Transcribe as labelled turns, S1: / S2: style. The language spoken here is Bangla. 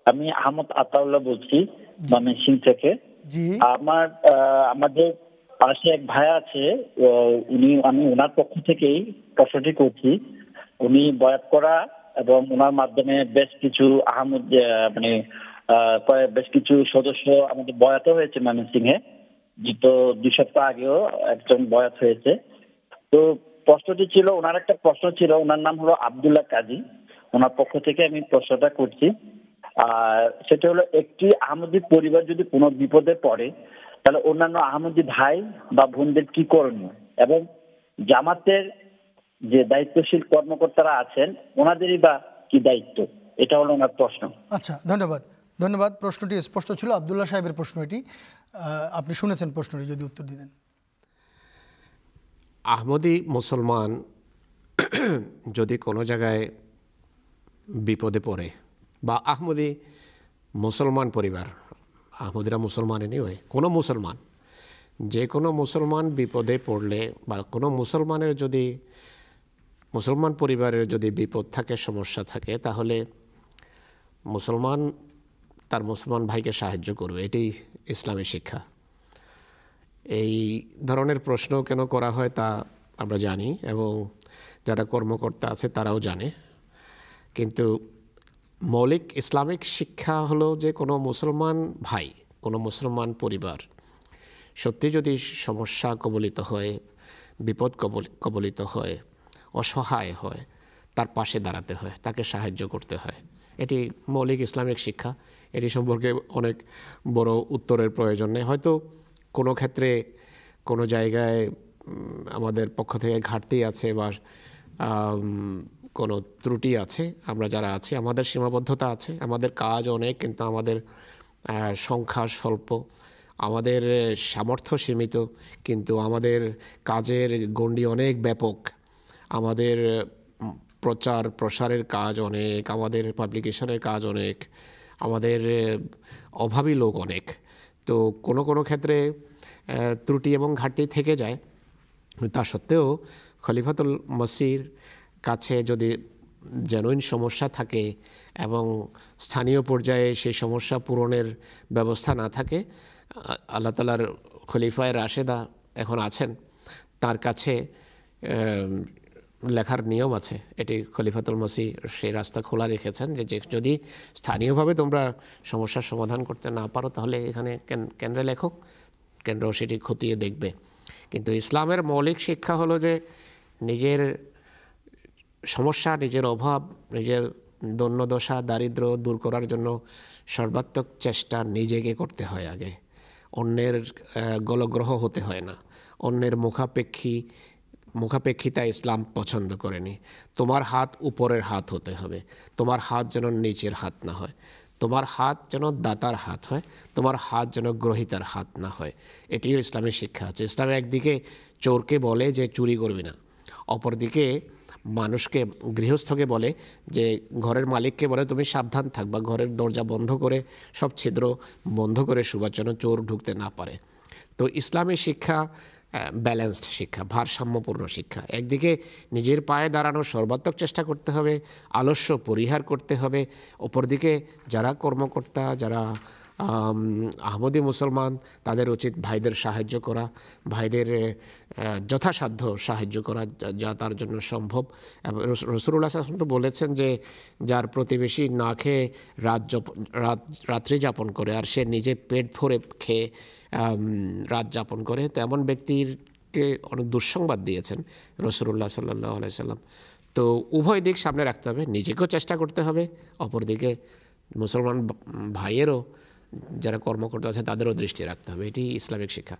S1: আমি আহমদ আতাউল্লাহ বলছি ময়মনসিংহ থেকে।
S2: জি,
S1: আমাদের পাশে এক ভাই আছে, আমি ওনার পক্ষ থেকেই প্রশ্নটি করছি। উনি বয়াত করা এবং ওনার মাধ্যমে বেশ কিছু বেশ কিছু সদস্য আমাদের বয়াত হয়েছে ময়মনসিংহে। তো 2 সপ্তাহ আগেও একজন বয়াত হয়েছে। তো প্রশ্নটি ছিল, ওনার একটা প্রশ্ন ছিল, ওনার নাম হলো আব্দুল্লাহ কাজী। ওনার পক্ষ থেকে আমি প্রশ্নটা করছি। আর সেটা হলো, একটি আহমদী পরিবার যদি কোনো বিপদে পড়ে তাহলে অন্যান্য আহমদী ভাই বা বোনদের কি করণীয়, এবং জামাতের যে দায়িত্বশীল কর্মকর্তারা আছেন ওনাদেরই বা কি দায়িত্ব, এটা হলো ওনার প্রশ্ন।
S2: আচ্ছা, ধন্যবাদ। ধন্যবাদ, প্রশ্নটি স্পষ্ট ছিল। আব্দুল্লাহ সাহেবের প্রশ্ন এটি, আপনি শুনেছেন প্রশ্নটি, যদি উত্তর দিতেন।
S3: আহমদি মুসলমান যদি কোনো জায়গায় বিপদে পড়ে, বা আহমদি মুসলমান পরিবার, আহমদিরা মুসলমান এনিওয়ে, কোনো মুসলমান, যে কোনো মুসলমান বিপদে পড়লে বা কোনো মুসলমানের যদি, মুসলমান পরিবারের যদি বিপদ থাকে, সমস্যা থাকে, তাহলে মুসলমান তার মুসলমান ভাইকে সাহায্য করবে। এটি ইসলামী শিক্ষা। এই ধরনের প্রশ্ন কেন করা হয় তা আমরা জানি, এবং যারা কর্মকর্তা আছে তারাও জানে। কিন্তু মৌলিক ইসলামিক শিক্ষা হলো যে কোনো মুসলমান ভাই, কোনো মুসলমান পরিবার সত্যি যদি সমস্যা কবলিত হয়, বিপদ কবলিত হয়, অসহায় হয়, তার পাশে দাঁড়াতে হয়, তাকে সাহায্য করতে হয়। এটি মৌলিক ইসলামিক শিক্ষা। এটি সম্পর্কে অনেক বড় উত্তরের প্রয়োজন নেই। হয়তো কোনো ক্ষেত্রে কোনো জায়গায় আমাদের পক্ষ থেকে ঘাটতি আছে বা কোনো ত্রুটি আছে, আমরা যারা আছি আমাদের সীমাবদ্ধতা আছে, আমাদের কাজ অনেক, কিন্তু আমাদের সংখ্যা স্বল্প, আমাদের সামর্থ্য সীমিত, কিন্তু আমাদের কাজের গণ্ডি অনেক ব্যাপক, আমাদের প্রচার প্রসারের কাজ অনেক, আমাদের পাবলিকেশনের কাজ অনেক, আমাদের অভাবী লোক অনেক। তো কোনো কোনো ক্ষেত্রে ত্রুটি এবং ঘাটতি থেকে যায়। তা সত্ত্বেও খলিফাতুল মসির কাছে যদি জেনুইন সমস্যা থাকে এবং স্থানীয় পর্যায়ে সেই সমস্যা পূরণের ব্যবস্থা না থাকে, আল্লাহ তাআলার খলিফায়ে রাশেদা এখন আছেন, তার কাছে লেখার নিয়ম আছে। এটি খলিফাতুল মসি সেই রাস্তা খোলা রেখেছেন যে যদি স্থানীয়ভাবে তোমরা সমস্যার সমাধান করতে না পারো তাহলে এখানে কেন্দ্রে লেখো, কেন্দ্র সেটি খতিয়ে দেখবে। কিন্তু ইসলামের মৌলিক শিক্ষা হলো যে নিজের সমস্যা, নিজের অভাব, নিজের দৈন্যদশা, দারিদ্র্য দূর করার জন্য সর্বাত্মক চেষ্টা নিজেকে করতে হয় আগে। অন্যের গলগ্রহ হতে হয় না। অন্যের মুখাপেক্ষিতা ইসলাম পছন্দ করেনি। তোমার হাত উপরের হাত হতে হবে, তোমার হাত যেন নিচের হাত না হয়, তোমার হাত যেন দাতার হাত হয়, তোমার হাত যেন গ্রহিতার হাত না হয়। এটিও ইসলামের শিক্ষা আছে। ইসলামে একদিকে চোরকে বলে যে চুরি করবি না, অপরদিকে মানুষকে, গৃহস্থকে বলে যে, ঘরের মালিককে বলে তুমি সাবধান থাকবা, ঘরের দরজা বন্ধ করে, সব ছিদ্র বন্ধ করে শুবার জন্য, চোর ঢুকতে না পারে। তো ইসলামী শিক্ষা ব্যালেন্সড শিক্ষা, ভারসাম্যপূর্ণ শিক্ষা। একদিকে নিজের পায়ে দাঁড়ানোর সর্বাত্মক চেষ্টা করতে হবে, আলস্য পরিহার করতে হবে। অপরদিকে যারা কর্মকর্তা, যারা আহমদী মুসলমান, তাদের উচিত ভাইদের সাহায্য করা, ভাইদের যথাসাধ্য সাহায্য করা যা তার জন্য সম্ভব। রাসূলুল্লাহ সাল্লাল্লাহু আলাইহি ওয়াসাল্লাম বলেছেন যে যার প্রতিবেশী না খেয়ে রাত্রি যাপন করে আর সে নিজে পেট ভরে খেয়ে রাত যাপন করে, তেমন ব্যক্তিকে অনেক দুঃসংবাদ দিয়েছেন রাসূলুল্লাহ সাল্লাল্লাহু আলাইহি ওয়াসাল্লাম। তো উভয় দিক সামনে রাখতে হবে, নিজেকেও চেষ্টা করতে হবে, অপরদিকে মুসলমান ভাইয়েরও যারা কর্মকর্তা আছে তাদেরও দৃষ্টি রাখতে হবে। এটি ইসলামিক শিক্ষা।